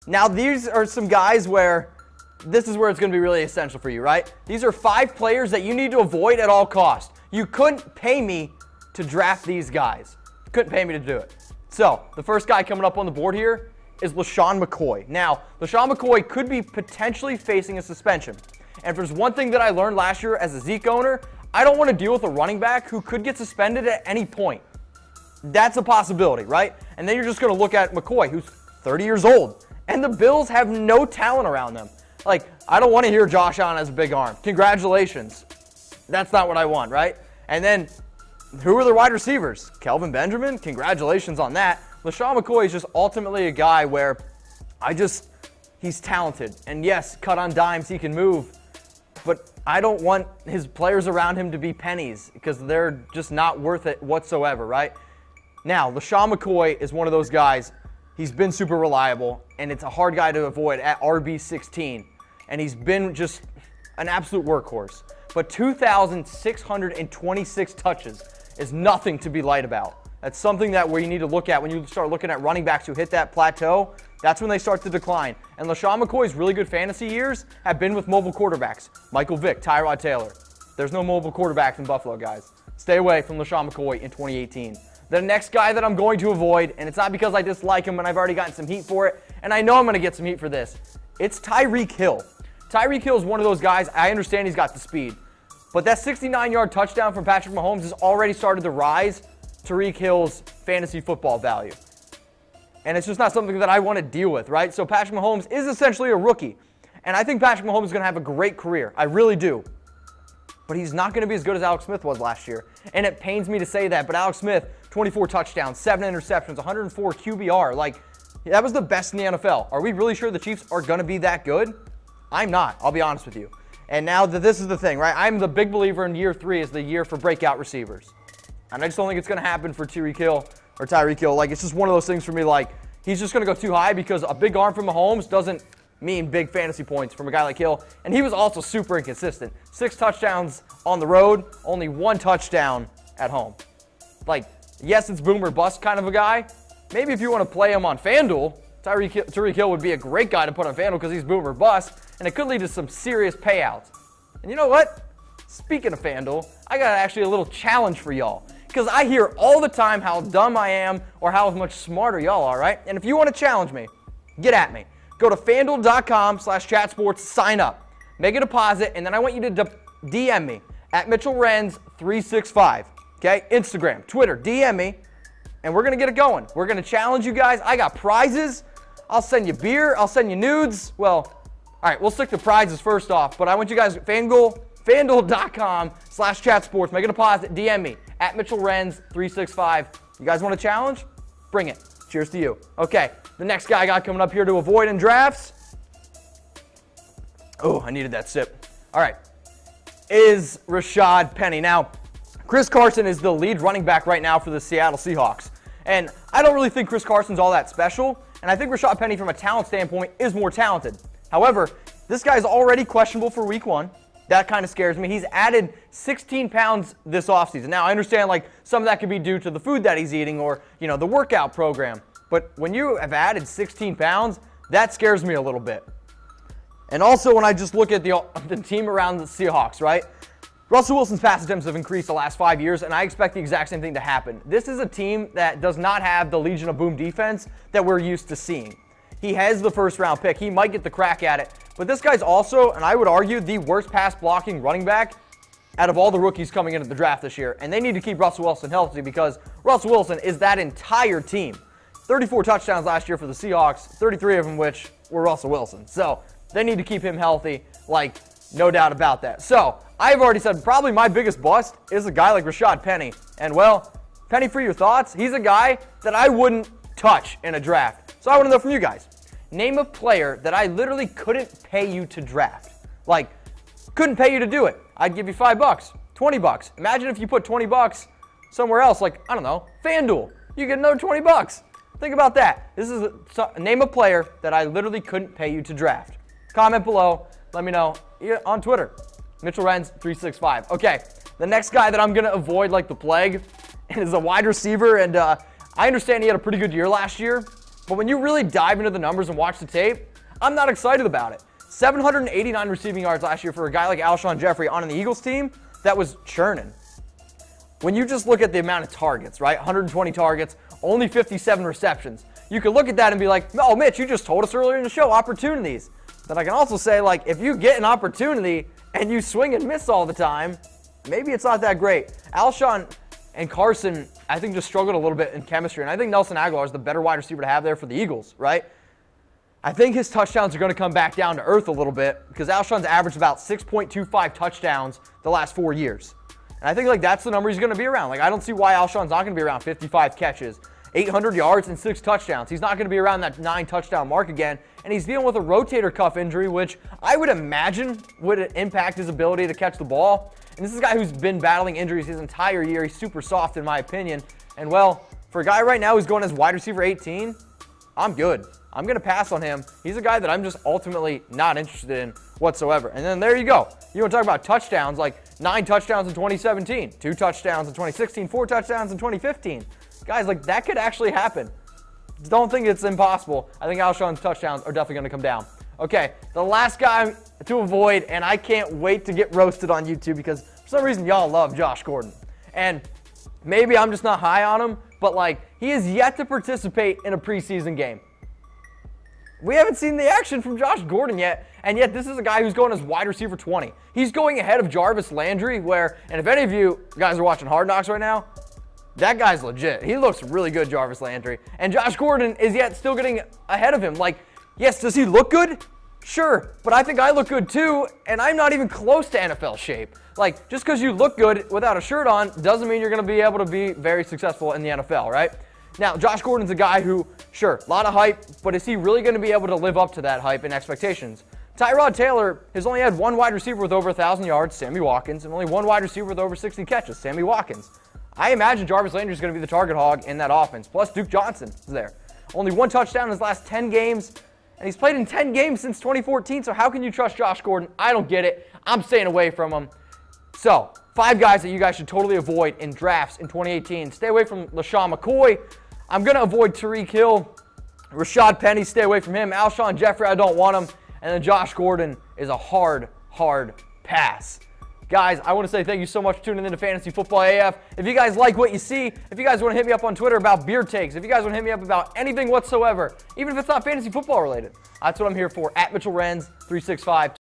Now, these are some guys where this is where it's going to be really essential for you, right? These are 5 players that you need to avoid at all costs. You couldn't pay me to draft these guys. You couldn't pay me to do it. So, the first guy coming up on the board here is LeSean McCoy. Now, LeSean McCoy could be potentially facing a suspension. And if there's one thing that I learned last year as a Zeke owner, I don't want to deal with a running back who could get suspended at any point. That's a possibility, right? And then you're just going to look at McCoy, who's 30 years old. And the Bills have no talent around them. Like, I don't want to hear Josh Allen has a big arm. Congratulations. That's not what I want, right? And then, who are the wide receivers? Kelvin Benjamin? Congratulations on that. LeSean McCoy is just ultimately a guy where he's talented. And yes, cut on dimes, he can move. But I don't want his players around him to be pennies because they're just not worth it whatsoever, right? Now, LeSean McCoy is one of those guys. He's been super reliable, and it's a hard guy to avoid at RB 16. And he's been just an absolute workhorse. But 2,626 touches is nothing to be light about. That's something that where you need to look at when you start looking at running backs who hit that plateau. That's when they start to decline. And LeSean McCoy's really good fantasy years have been with mobile quarterbacks. Michael Vick, Tyrod Taylor. There's no mobile quarterbacks in Buffalo, guys. Stay away from LeSean McCoy in 2018. The next guy that I'm going to avoid, and it's not because I dislike him and I've already gotten some heat for it, and I know I'm going to get some heat for this, it's Tyreek Hill. Tyreek Hill is one of those guys, I understand he's got the speed, but that 69-yard touchdown from Patrick Mahomes has already started to rise Tyreek Hill's fantasy football value. And it's just not something that I want to deal with, right? So Patrick Mahomes is essentially a rookie. And I think Patrick Mahomes is going to have a great career. I really do. But he's not going to be as good as Alex Smith was last year. And it pains me to say that, but Alex Smith, 24 touchdowns, 7 interceptions, 104 QBR. Like, that was the best in the NFL. Are we really sure the Chiefs are going to be that good? I'm not. I'll be honest with you. And now this is the thing, right? I'm the big believer in year 3 is the year for breakout receivers. And I just don't think it's going to happen for Tyreek Hill. Like, it's just one of those things for me, like, he's just going to go too high because a big arm from Mahomes doesn't mean big fantasy points from a guy like Hill. And he was also super inconsistent. 6 touchdowns on the road, only 1 touchdown at home. Like, yes, it's boom or bust kind of a guy. Maybe if you want to play him on FanDuel, Tyreek Hill would be a great guy to put on FanDuel because he's boom or bust, and it could lead to some serious payouts. And you know what? Speaking of FanDuel, I got actually a little challenge for y'all. Because I hear all the time how dumb I am or how much smarter y'all are, right? And if you want to challenge me, get at me. Go to FanDuel.com/chatsports, sign up. Make a deposit, and then I want you to DM me at Mitchell Renz 365. Okay? Instagram, Twitter, DM me, and we're going to get it going. We're going to challenge you guys. I got prizes. I'll send you beer. I'll send you nudes. Well, all right, we'll stick to prizes first off, but I want you guys, FanDuel.com/chatsports. Make a deposit. DM me at Mitchell Renz 365. You guys want a challenge? Bring it. Cheers to you. Okay, the next guy I got coming up here to avoid in drafts. Oh, I needed that sip. All right, is Rashaad Penny. Now, Chris Carson is the lead running back right now for the Seattle Seahawks. And I don't really think Chris Carson's all that special. And I think Rashaad Penny, from a talent standpoint, is more talented. However, this guy's already questionable for week 1. That kind of scares me. He's added 16 pounds this offseason. Now, I understand, like, some of that could be due to the food that he's eating or, you know, the workout program. But when you have added 16 pounds, that scares me a little bit. And also, when I just look at the team around the Seahawks, right? Russell Wilson's pass attempts have increased the last 5 years, and I expect the exact same thing to happen. This is a team that does not have the Legion of Boom defense that we're used to seeing. He has the first-round pick. He might get the crack at it. But this guy's also, and I would argue, the worst pass-blocking running back out of all the rookies coming into the draft this year. And they need to keep Russell Wilson healthy because Russell Wilson is that entire team. 34 touchdowns last year for the Seahawks, 33 of them which were Russell Wilson. So they need to keep him healthy, like, no doubt about that. So I've already said probably my biggest bust is a guy like Rashaad Penny. And, well, Penny, for your thoughts, he's a guy that I wouldn't touch in a draft. So I want to know from you guys. Name a player that I literally couldn't pay you to draft. Like, couldn't pay you to do it. I'd give you $5, $20. Imagine if you put $20 somewhere else, like, I don't know, FanDuel. You get another $20. Think about that. This is name a player that I literally couldn't pay you to draft. Comment below. Let me know on Twitter. Mitchell Renz 365. Okay, the next guy that I'm going to avoid like the plague is a wide receiver, and I understand he had a pretty good year last year, But when you really dive into the numbers and watch the tape, I'm not excited about it. 789 receiving yards last year for a guy like Alshon Jeffery on an Eagles team that was churning. When you just look at the amount of targets, right? 120 targets, only 57 receptions. You could look at that and be like, oh, Mitch, you just told us earlier in the show, opportunities. But I can also say, like, if you get an opportunity and you swing and miss all the time, maybe it's not that great. Alshon and Carson, I think, just struggled a little bit in chemistry. And I think Nelson Aguilar is the better wide receiver to have there for the Eagles, right? I think his touchdowns are going to come back down to earth a little bit because Alshon's averaged about 6.25 touchdowns the last 4 years. And I think, like, that's the number he's going to be around. Like, I don't see why Alshon's not going to be around 55 catches, 800 yards, and 6 touchdowns. He's not going to be around that 9-touchdown mark again. And he's dealing with a rotator cuff injury, which I would imagine would impact his ability to catch the ball. And this is a guy who's been battling injuries his entire year. He's super soft, in my opinion. And, well, for a guy right now who's going as wide receiver 18, I'm good. I'm going to pass on him. He's a guy that I'm just ultimately not interested in whatsoever. And then there you go. You want to talk about touchdowns, like 9 touchdowns in 2017, 2 touchdowns in 2016, 4 touchdowns in 2015. Guys, like, that could actually happen. Don't think it's impossible. I think Alshon's touchdowns are definitely going to come down. Okay, the last guy to avoid, and I can't wait to get roasted on YouTube because for some reason y'all love Josh Gordon. And maybe I'm just not high on him, but, like, he is yet to participate in a preseason game. We haven't seen the action from Josh Gordon yet, and yet this is a guy who's going as wide receiver 20. He's going ahead of Jarvis Landry, where, and if any of you guys are watching Hard Knocks right now, that guy's legit. He looks really good, Jarvis Landry. And Josh Gordon is yet still getting ahead of him. Like, yes, does he look good? Sure, but I think I look good too, and I'm not even close to NFL shape. Like, just because you look good without a shirt on doesn't mean you're going to be able to be very successful in the NFL, right? Now, Josh Gordon's a guy who, sure, a lot of hype, but is he really going to be able to live up to that hype and expectations? Tyrod Taylor has only had 1 wide receiver with over 1,000 yards, Sammy Watkins, and only 1 wide receiver with over 60 catches, Sammy Watkins. I imagine Jarvis Landry is going to be the target hog in that offense, plus Duke Johnson is there. Only 1 touchdown in his last 10 games, and he's played in 10 games since 2014, so how can you trust Josh Gordon? I don't get it. I'm staying away from him. So, 5 guys that you guys should totally avoid in drafts in 2018. Stay away from LeSean McCoy. I'm going to avoid Tyreek Hill. Rashaad Penny, stay away from him. Alshon Jeffery, I don't want him. And then Josh Gordon is a hard pass. Guys, I want to say thank you so much for tuning in to Fantasy Football AF. If you guys like what you see, if you guys want to hit me up on Twitter about beer takes, if you guys want to hit me up about anything whatsoever, even if it's not fantasy football related, that's what I'm here for, at Mitchell Renz 365.